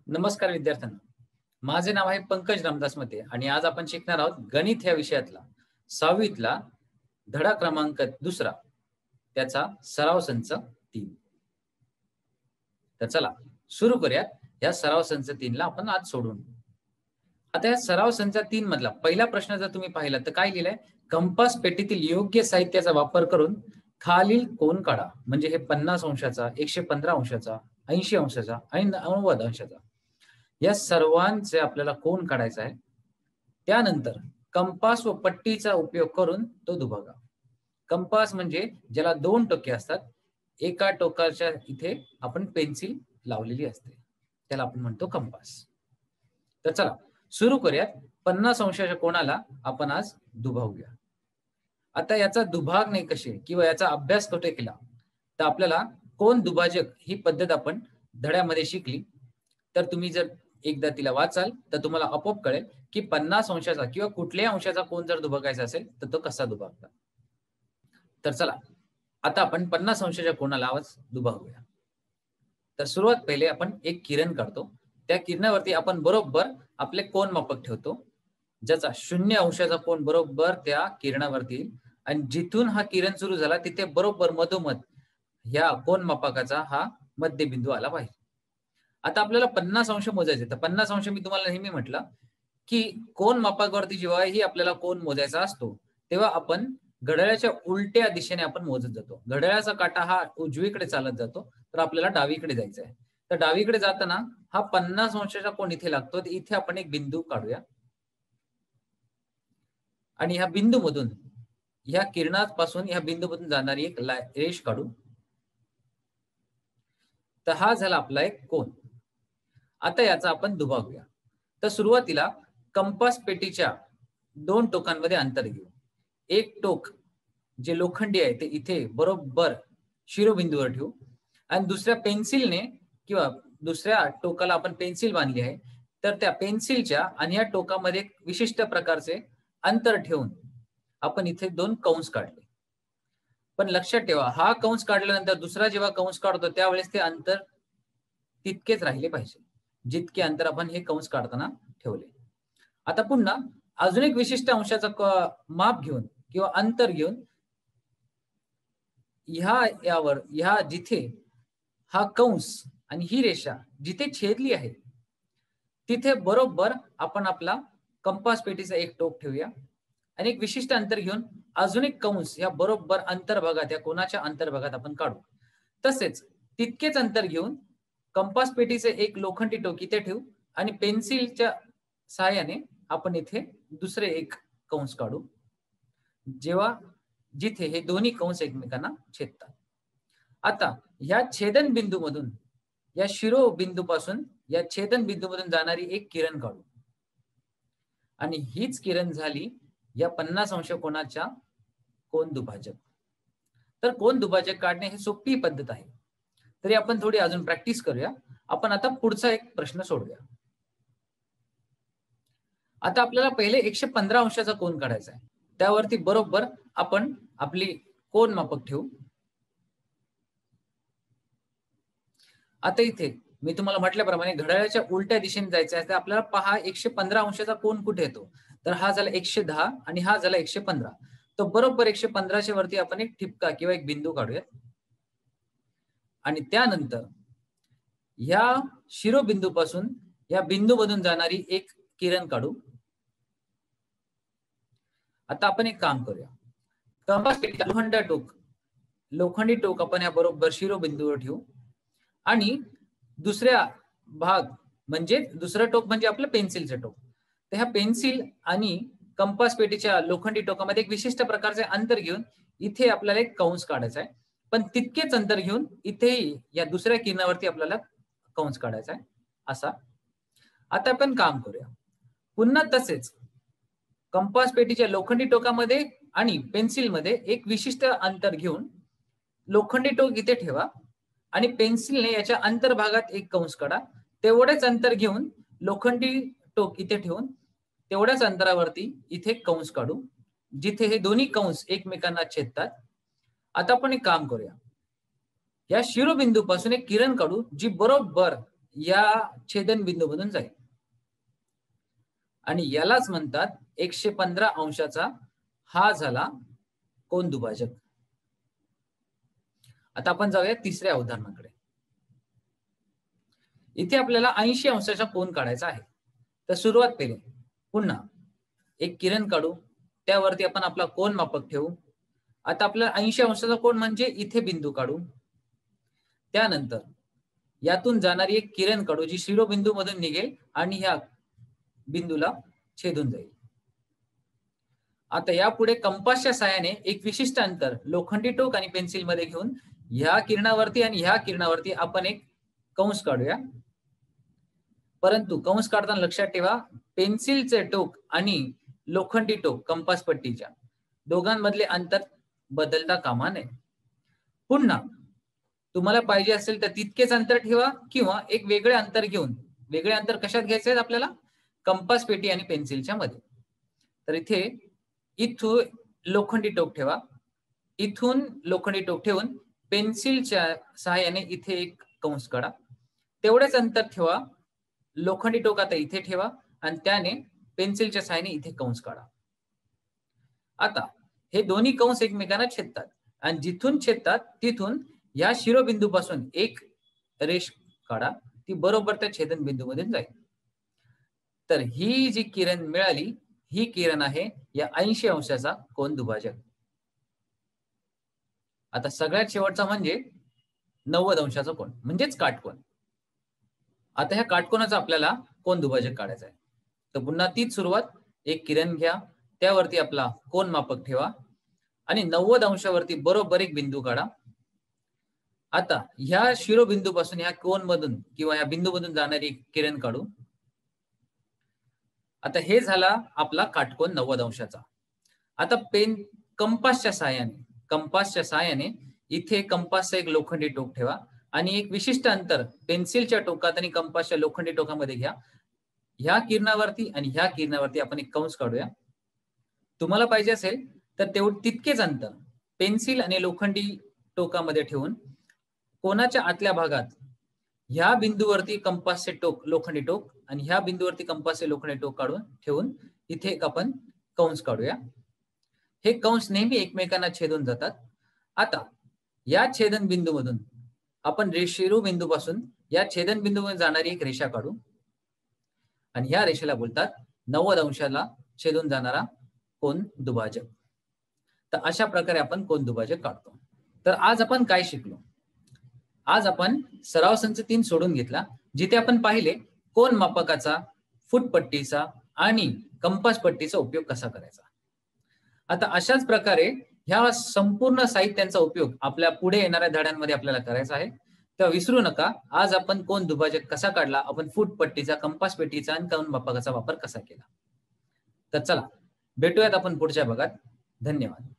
नमस्कार विद्यार्थ्यांनो, माझे नाव आहे पंकज रामदास मते आणि आज आपण शिकणार आहोत गणित ह्या विषयातला 6वीतला धडा क्रमांक 2 त्याचा सराव संच 3. तर चला सुरू करूयात. या सराव संच 3 ला आपण आज सोडून. आता या सराव संच 3 मधला पहिला प्रश्न जर तुम्ही पाहिला तर काय लिहिलंय, कंपास पेटीतील योग्य साहित्याचा वापर करून खालील कोन काढा. म्हणजे हे 50 अंशाचा, 115 अंशाचा, 80 अंशाचा आणि 90 अंशाचा या सर्वांचे आपल्याला कोन काढायचा आहे. त्यानंतर कंपास व पट्टीचा उपयोग करून तो दुभागा. कंपास म्हणजे ज्याला 2 टोके असतात, एका टोकाच्या इथे आपण पेन्सिल लावलेली असते, त्याला आपण म्हणतो कंपास. तर चला सुरू करूयात. 50 अंशाच्या कोणाला आपण आज दुभावूया. आता याचा दुभागणे कसे किंवा याचा अभ्यास कुठे केला तर आपल्याला कोन दुभाजक ही पद्धत आपण धड्यामध्ये शिकली. तर तुम्ही जर एकदा तिला वाचाल तर तुम्हाला आपोआप कळेल की 50 अंशाचा किंवा कुठल्याही अंशाचा कोन जर दुभागायचा असेल तर तो कसा दुभागतात. तर चला आता आपण 50 अंशाच्या कोनाला आज दुभागूया. तर सुरुवात पहिले आपण एक किरण काढतो. त्या किरणावरती आपण बरोबर आपले कोन मापक ठेवतो, ज्याचा 0 अंशाचा कोन बरोबर त्या किरणावरती आणि जिथून हा किरण सुरू झाला तिथे बरोबर मधोमध ह्या कोन मापकाचा हा मध्यबिंदू आला पाहिजे. आता आपल्याला 50 अंश मोजायचे. तर 50 अंश मी तुम्हाला नेहमी म्हटलं की कोन मापकावरती जेव्हाही आपल्याला कोन मोजायचा असतो तेव्हा आपण घड्याळाच्या उलट्या दिशेने आपण मोजत जातो. घड्याळाचा काटा हा उजवीकडे चालत जातो, तर आपल्याला डावीकडे जायचं आहे. तर डावीकडे जाताना हा 50 अंशाचा कोन इथे लागतो. तर इथे आपण एक बिंदू काढूया आणि ह्या बिंदूमधून ह्या किरणापासून ह्या बिंदूमधून जाणारी एक रेष काढू. तर हा झाला आपला एक कोन. आता याचा आपण दुभागूया. तर सुरुवातीला कंपास पेटीच्या 2 टोकांमध्ये अंतर घेऊ. एक टोक जे लोखंडी आहे ते इथे बरोबर शिरोबिंदूवर ठेवू आणि दुसऱ्या पेन्सिलने किंवा दुसऱ्या टोकाला आपण पेन्सिल बांधली आहे, तर त्या पेन्सिलच्या आणि या टोकामध्ये एक विशिष्ट प्रकारचे अंतर ठेवून आपण इथे 2 कंस काढले. पण लक्षात ठेवा, हा कंस काढल्यानंतर दुसरा जेव्हा कंस काढतो त्यावेळेस ते अंतर तितकेच राहिले पाहिजे जितके अंतर आपण हे कंस काढताना ठेवले. आता पुन्हा अजून एक विशिष्ट अंशाचा माप घेऊन किंवा अंतर घेऊन ह्या जिथे हा कंस आणि ही रेषा जिथे छेदली आहे तिथे बरोबर आपण आपला कंपास पेटीचा एक टोक ठेवूया आणि एक विशिष्ट अंतर घेऊन अजून एक कंस या बरोबर अंतर्भागात या कोनाच्या अंतर्भागात आपण काढू. तसेच तितकेच अंतर घेऊन कंपास पेटीचे एक लोखंडी टोक इथे ठेवू आणि पेन्सिलच्या सहाय्याने आपण इथे दुसरे एक कंस काढू, जिथे हे दोन्ही कंस एकमेकांना छेदतात. आता या छेदन बिंदूमधून या शिरोबिंदूपासून या छेदन बिंदूमधून जाणारी एक किरण काढू आणि हीच किरण झाली या 50 अंश कोनाच्या कोन दुभाजक. तर कोन दुभाजक काढणे ही सोपी पद्धत आहे. तरी आपण थोडी अजून प्रॅक्टिस करूया. आपण आता पुढचा एक प्रश्न सोडूया. आता आपल्याला पहिले 115 अंशाचा कोन काढायचा आहे. त्यावरती बरोबर आपण आपली कोन मापक ठेवू. आता इथे मी तुम्हाला म्हटल्याप्रमाणे घड्याळाच्या उलट्या दिशेने जायचं आहे. तर आपल्याला पहा 115 अंशाचा कोन कुठे येतो. तर हा झाला 110 आणि हा झाला 115. तर बरोबर 115च्या वरती आपण एक ठिपका किंवा एक बिंदू काढूया आणि त्यानंतर या शिरोबिंदूपासून या बिंदूमधून जाणारी एक किरण काढू. आता आपण एक काम करूया. कंपास पेटीचा लोखंडी टोक आपण या बरोबर शिरोबिंदूवर ठेवू आणि दुसऱ्या भाग म्हणजे दुसरं टोक म्हणजे आपलं पेन्सिलचं टोक. तर ह्या पेन्सिल आणि कंपास पेटीच्या लोखंडी टोकामध्ये एक विशिष्ट प्रकारचे अंतर घेऊन इथे आपल्याला एक कंस काढायचा आहे. पण तितकेच अंतर घेऊन इथेही या दुसऱ्या किरणावरती आपल्याला कंस काढायचा आहे असा. आता आपण काम करूया. पुन्हा तसेच कंपास पेटीच्या लोखंडी टोकामध्ये आणि पेन्सिलमध्ये एक विशिष्ट अंतर घेऊन लोखंडी टोक इथे ठेवा आणि पेन्सिलने याच्या अंतर्भागात एक कंस काढा. तेवढेच अंतर घेऊन लोखंडी टोक इथे ठेवून तेवढ्याच अंतरावरती इथे कंस काढू, जिथे हे दोन्ही कंस एकमेकांना छेदतात. आता आपण एक काम करूया. या शिरोबिंदूपासून एक किरण काढू जी बरोबर या छेदनबिंदूमधून जाईल आणि यालाच म्हणतात 115 अंशाचा हा झाला कोन दुभाजक. आता आपण जाऊया तिसऱ्या उदाहरणाकडे. इथे आपल्याला 80 अंशाचा कोन काढायचा आहे. तर सुरुवात केली, पुन्हा एक किरण काढू, त्यावरती आपण आपला कोन मापक ठेवू. आता आपल्याला 80 अंशाचा कोन म्हणजे इथे बिंदू काढू. त्यानंतर यातून जाणारी एक किरण काढू जी शिरोबिंदू मधून निघेल आणि ह्या बिंदूला छेदून जाईल. आता यापुढे कंपासच्या साहाय्याने एक विशिष्ट अंतर लोखंडी टोक आणि पेन्सिल मध्ये घेऊन ह्या किरणावरती आणि ह्या किरणावरती आपण एक कंस काढूया. परंतु कंस काढताना लक्षात ठेवा, पेन्सिलचे टोक आणि लोखंडी टोक कंपास पट्टीच्या दोघांमधले अंतर बदलता कामा नये. पुन्हा तुम्हाला पाहिजे असेल तर तितकेच अंतर ठेवा किंवा एक वेगळे अंतर घेऊन, वेगळे अंतर कशात घ्यायचे आहेत आपल्याला, कंपास पेटी आणि पेन्सिलच्या मध्ये. तर इथे इथून लोखंडी टोक ठेवा, इथून लोखंडी टोक ठेवून पेन्सिलच्या सहाय्याने इथे एक कंस काढा. तेवढेच अंतर ठेवा, लोखंडी टोक आता इथे ठेवा आणि त्याने पेन्सिलच्या सहाय्याने इथे कंस काढा. आता हे दोन्ही कंस एकमेकांना छेदतात आणि जिथून छेदतात तिथून या शिरोबिंदूपासून एक रेष काढा, ती बरोबर त्या छेदनबिंदू मध्ये जाईल. तर ही जी किरण मिळाली, ही किरण आहे या 80 अंशाचा कोन दुभाजक. आता सगळ्यात शेवटचा म्हणजे 90 अंशाचा कोन म्हणजेच काटकोन. आता ह्या काटकोनाचा आपल्याला कोन दुभाजक काढायचा आहे. तर पुन्हा तीच सुरुवात, एक किरण घ्या, त्यावरती आपला कोन मापक ठेवा आणि 90 अंशावरती बरोबर एक बिंदू काढा. आता ह्या शिरोबिंदूपासून ह्या कोन मधून किंवा ह्या बिंदूमधून जाणारी किरण काढू. आता हे झाला आपला काटकोन 90 अंशाचा. आता कंपासच्या सहाय्याने इथे कंपासचं एक लोखंडी टोक ठेवा आणि एक विशिष्ट अंतर पेन्सिलच्या टोकात आणि कंपासच्या लोखंडी टोकामध्ये घ्या. ह्या किरणावरती आणि ह्या किरणावरती आपण एक कंस काढूया. तुम्हाला पाहिजे असेल तर तितकेच अंतर पेन्सिल आणि लोखंडी टोकामध्ये ठेवून कोनाच्या आतल्या भागात ह्या बिंदूवरती कंपासचे टोक, लोखंडी टोक आणि ह्या बिंदूवरती कंपासचे लोखंडी टोक काढून ठेवून इथे एक आपण कंस काढूया. हे कंस नेहमी एकमेकांना छेदून जातात. आता या छेदन बिंदूमधून आपण शिरोबिंदूपासून या छेदन बिंदूमध्ये जाणारी एक रेषा काढू आणि ह्या रेषेला बोलतात 90 अंशाला छेदून जाणारा कोन दुभाजक. तर अशा प्रकारे आपण कोन दुभाजक काढतो. तर आज आपण काय शिकलो? आज आपण सराव संच 3 सोडून घेतला, जिथे आपण पाहिले कोन मापकाचा, फूटपट्टीचा आणि कंपास पट्टीचा उपयोग कसा करायचा. आता अशाच प्रकारे ह्या संपूर्ण साहित्यांचा उपयोग आपल्या पुढे येणाऱ्या धड्यांमध्ये आपल्याला करायचा आहे. तर विसरू नका, आज आपण कोन दुभाजक कसा काढला, आपण फूटपट्टीचा, कंपास पेटीचा आणि कोन मापकाचा वापर कसा केला. तर चला भेटूयात आपण पुढच्या भागात. धन्यवाद.